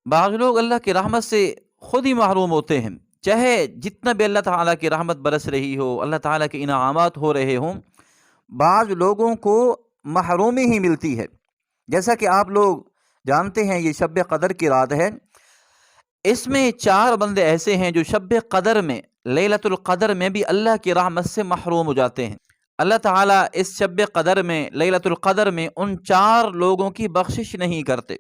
بعض لوگ اللہ کی رحمت سے خود ہی محروم ہوتے ہیں، چاہے جتنا بھی اللہ تعالیٰ کی رحمت برس رہی ہو، اللہ تعالیٰ کے انعامات ہو رہے ہوں، بعض لوگوں کو محرومی ہی ملتی ہے۔ جیسا کہ آپ لوگ جانتے ہیں یہ شب قدر کی رات ہے، اس میں 4 بندے ایسے ہیں جو شب قدر میں، لیلۃ القدر میں بھی اللہ کی رحمت سے محروم ہو جاتے ہیں۔ اللہ تعالیٰ اس شب قدر میں، لیلۃ القدر میں ان 4 لوگوں کی بخشش نہیں کرتے۔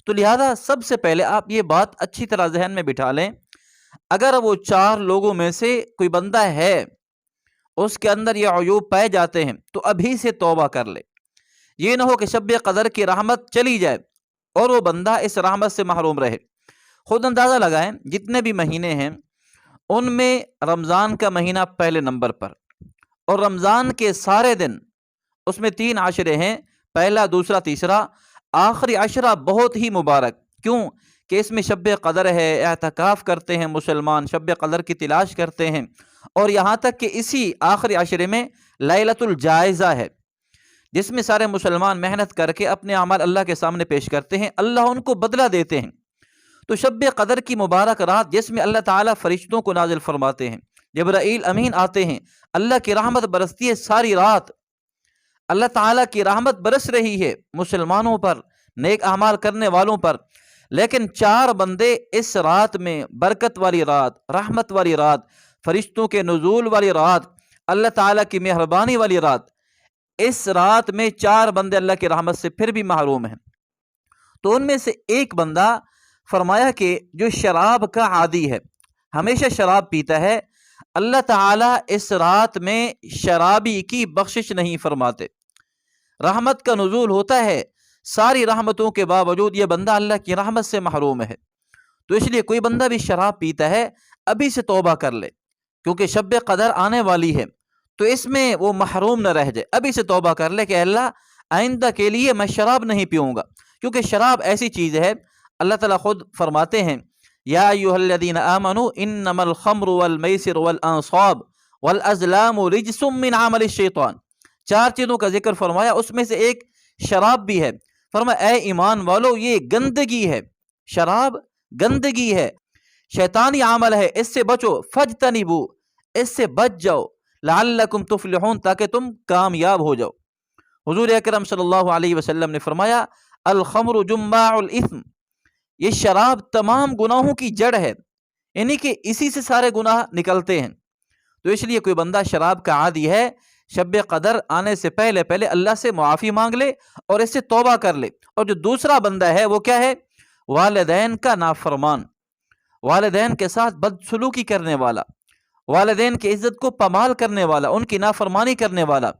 تو لہذا سب سے پہلے آپ یہ بات اچھی طرح ذہن میں بٹھا لیں، اگر وہ 4 لوگوں میں سے کوئی بندہ ہے اس کے اندر یہ عیوب پائے جاتے ہیں تو ابھی سے توبہ کر لے۔ یہ نہ ہو کہ شب قدر کی رحمت چلی جائے اور وہ بندہ اس رحمت سے محروم رہے۔ خود اندازہ لگائیں، جتنے بھی مہینے ہیں ان میں رمضان کا مہینہ پہلے نمبر پر، اور رمضان کے سارے دن، اس میں 3 عشرے ہیں، پہلا، دوسرا، تیسرا، آخری عشرہ بہت ہی مبارک۔ کیوں کہ اس میں شب قدر ہے، اعتکاف کرتے ہیں مسلمان، شب قدر کی تلاش کرتے ہیں، اور یہاں تک کہ اسی آخری عشرے میں لیلۃ الجائزہ ہے، جس میں سارے مسلمان محنت کر کے اپنے اعمال اللہ کے سامنے پیش کرتے ہیں، اللہ ان کو بدلہ دیتے ہیں۔ تو شب قدر کی مبارک رات جس میں اللہ تعالیٰ فرشتوں کو نازل فرماتے ہیں، جبرائیل امین آتے ہیں، اللہ کی رحمت برستی ہے ساری رات، اللہ تعالیٰ کی رحمت برس رہی ہے مسلمانوں پر، نیک اعمال کرنے والوں پر، لیکن 4 بندے اس رات میں، برکت والی رات، رحمت والی رات، فرشتوں کے نزول والی رات، اللہ تعالیٰ کی مہربانی والی رات، اس رات میں 4 بندے اللہ کی رحمت سے پھر بھی محروم ہیں۔ تو ان میں سے ایک بندہ فرمایا کہ جو شراب کا عادی ہے، ہمیشہ شراب پیتا ہے، اللہ تعالیٰ اس رات میں شرابی کی بخشش نہیں فرماتے، رحمت کا نزول ہوتا ہے، ساری رحمتوں کے باوجود یہ بندہ اللہ کی رحمت سے محروم ہے۔ تو اس لیے کوئی بندہ بھی شراب پیتا ہے ابھی سے توبہ کر لے، کیونکہ شب قدر آنے والی ہے، تو اس میں وہ محروم نہ رہ جائے، ابھی سے توبہ کر لے کہ اللہ آئندہ کے لیے میں شراب نہیں پیوں گا، کیونکہ شراب ایسی چیز ہے، اللہ تعالیٰ خود فرماتے ہیں یا ایھا الذین آمنوا انما الخمر والمیسر والانصاب والازلام رجس من عمل الشیطان، 4 چیزوں کا ذکر فرمایا، اس میں سے ایک شراب بھی ہے۔ فرمایا اے ایمان والو، یہ گندگی ہے، شراب گندگی ہے، شیطانی عمل ہے، اس سے بچو، فجتنبو، اس سے بچ جاؤ، لعلکم تفلحون، تاکہ تم کامیاب ہو جاؤ۔ حضور اکرم صلی اللہ علیہ وسلم نے فرمایا الخمر جماع الاثم، یہ شراب تمام گناہوں کی جڑ ہے، یعنی کہ اسی سے سارے گناہ نکلتے ہیں۔ تو اس لیے کوئی بندہ شراب کا عادی ہے، شب قدر آنے سے پہلے پہلے اللہ سے معافی مانگ لے اور اس سے توبہ کر لے۔ اور جو دوسرا بندہ ہے وہ کیا ہے؟ والدین کا نافرمان، والدین کے ساتھ بدسلوکی کرنے والا، والدین کی عزت کو پامال کرنے والا، ان کی نافرمانی کرنے والا،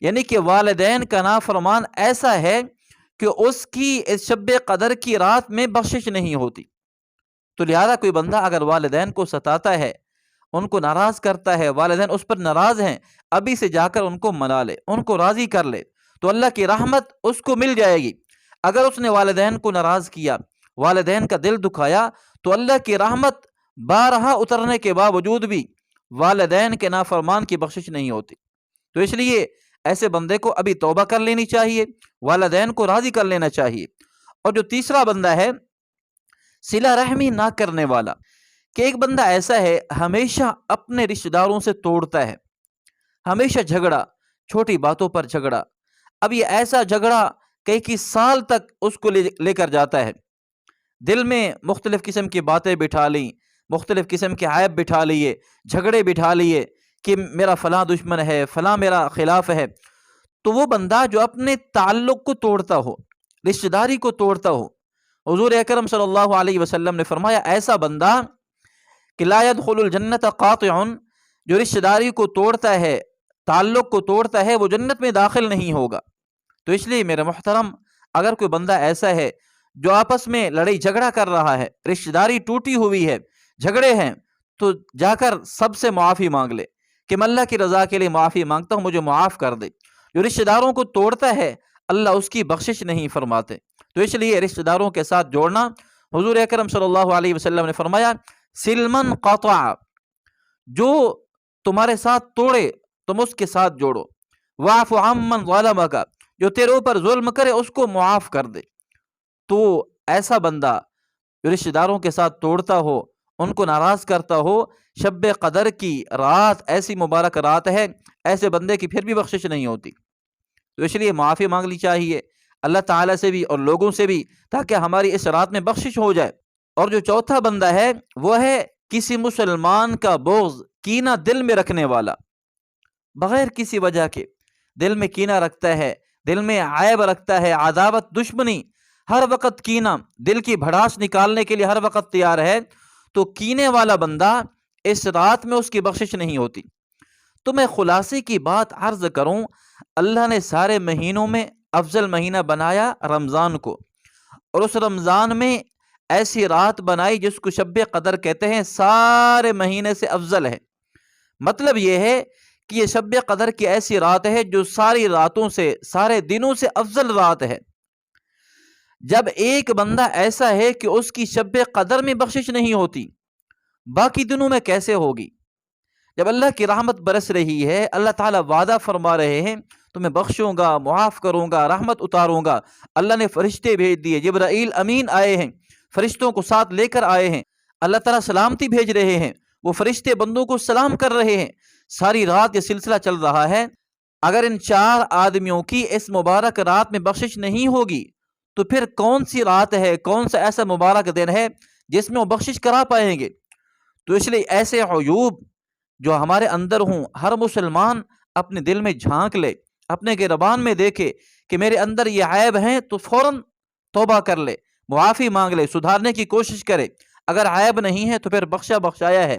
یعنی کہ والدین کا نافرمان ایسا ہے کہ اس کی اس شب قدر کی رات میں بخشش نہیں ہوتی۔ تو لہذا کوئی بندہ اگر والدین کو ستاتا ہے، ان کو ناراض کرتا ہے، والدین اس پر ناراض ہیں، ابھی سے جا کر ان کو منا لے، ان کو راضی کر لے، تو اللہ کی رحمت اس کو مل جائے گی۔ اگر اس نے والدین کو ناراض کیا، والدین کا دل دکھایا، تو اللہ کی رحمت بارہا اترنے کے باوجود بھی والدین کے نافرمان کی بخشش نہیں ہوتی۔ تو اس لیے ایسے بندے کو ابھی توبہ کر لینی چاہیے، والدین کو راضی کر لینا چاہیے۔ اور جو تیسرا بندہ ہے صلہ رحمی نہ کرنے والا، کہ ایک بندہ ایسا ہے ہمیشہ اپنے رشتہ داروں سے توڑتا ہے، ہمیشہ جھگڑا، چھوٹی باتوں پر جھگڑا، اب یہ ایسا جھگڑا کئی سال تک اس کو لے کر جاتا ہے، دل میں مختلف قسم کی باتیں بٹھا لیں، مختلف قسم کے عیب بٹھا لیے، جھگڑے بٹھا لیے کہ میرا فلاں دشمن ہے، فلاں میرا خلاف ہے۔ تو وہ بندہ جو اپنے تعلق کو توڑتا ہو، رشتہ داری کو توڑتا ہو، حضور اکرم صلی اللہ علیہ وسلم نے فرمایا ایسا بندہ کہ لا يدخل الجنت قاطع، جو رشتہ داری کو توڑتا ہے، تعلق کو توڑتا ہے، وہ جنت میں داخل نہیں ہوگا۔ تو اس لیے میرے محترم، اگر کوئی بندہ ایسا ہے جو آپس میں لڑائی جھگڑا کر رہا ہے، رشتہ داری ٹوٹی ہوئی ہے، جھگڑے ہیں، تو جا کر سب سے معافی مانگ لے کہ میں اللہ کی رضا کے لیے معافی مانگتا ہوں، مجھے معاف کر دے۔ جو رشتہ داروں کو توڑتا ہے اللہ اس کی بخشش نہیں فرماتے۔ تو اس لیے رشتہ داروں کے ساتھ جوڑنا، حضور اکرم صلی اللہ علیہ وسلم نے فرمایا سلمن قطع، جو تمہارے ساتھ توڑے تم اس کے ساتھ جوڑو، واعف عمن ظلمک، جو تیرے اوپر ظلم کرے اس کو معاف کر دے۔ تو ایسا بندہ جو رشتہ داروں کے ساتھ توڑتا ہو، ان کو ناراض کرتا ہو، شب قدر کی رات ایسی مبارک رات ہے، ایسے بندے کی پھر بھی بخشش نہیں ہوتی۔ تو اس لیے معافی مانگ لی چاہیے اللہ تعالیٰ سے بھی اور لوگوں سے بھی، تاکہ ہماری اس رات میں بخشش ہو جائے۔ اور جو چوتھا بندہ ہے وہ ہے کسی مسلمان کا بغض، کینہ دل میں رکھنے والا، بغیر کسی وجہ کے دل میں کینہ رکھتا ہے، دل میں عیب رکھتا ہے، عداوت، دشمنی، ہر وقت کینہ، دل کی بھڑاس نکالنے کے لیے ہر وقت تیار ہے، تو کینے والا بندہ اس رات میں اس کی بخشش نہیں ہوتی۔ تو میں خلاصے کی بات عرض کروں، اللہ نے سارے مہینوں میں افضل مہینہ بنایا رمضان کو، اور اس رمضان میں ایسی رات بنائی جس کو شب قدر کہتے ہیں، سارے مہینے سے افضل ہے۔ مطلب یہ ہے کہ یہ شب قدر کی ایسی رات ہے جو ساری راتوں سے، سارے دنوں سے افضل رات ہے۔ جب ایک بندہ ایسا ہے کہ اس کی شب قدر میں بخشش نہیں ہوتی، باقی دنوں میں کیسے ہوگی؟ جب اللہ کی رحمت برس رہی ہے، اللہ تعالیٰ وعدہ فرما رہے ہیں تو میں بخشوں گا، معاف کروں گا، رحمت اتاروں گا، اللہ نے فرشتے بھیج دیے، جبرائیل امین آئے ہیں، فرشتوں کو ساتھ لے کر آئے ہیں، اللہ تعالیٰ سلامتی بھیج رہے ہیں، وہ فرشتے بندوں کو سلام کر رہے ہیں، ساری رات یہ سلسلہ چل رہا ہے۔ اگر ان 4 آدمیوں کی اس مبارک رات میں بخشش نہیں ہوگی تو پھر کون سی رات ہے، کون سا ایسا مبارک دن ہے جس میں وہ بخشش کرا پائیں گے؟ تو اس لیے ایسے عیوب جو ہمارے اندر ہوں، ہر مسلمان اپنے دل میں جھانک لے، اپنے گربان میں دیکھے کہ میرے اندر یہ عیب ہیں، تو فوراً توبہ کر لے، معافی مانگ لے، سدھارنے کی کوشش کرے۔ اگر عیب نہیں ہے تو پھر بخشا بخشایا ہے۔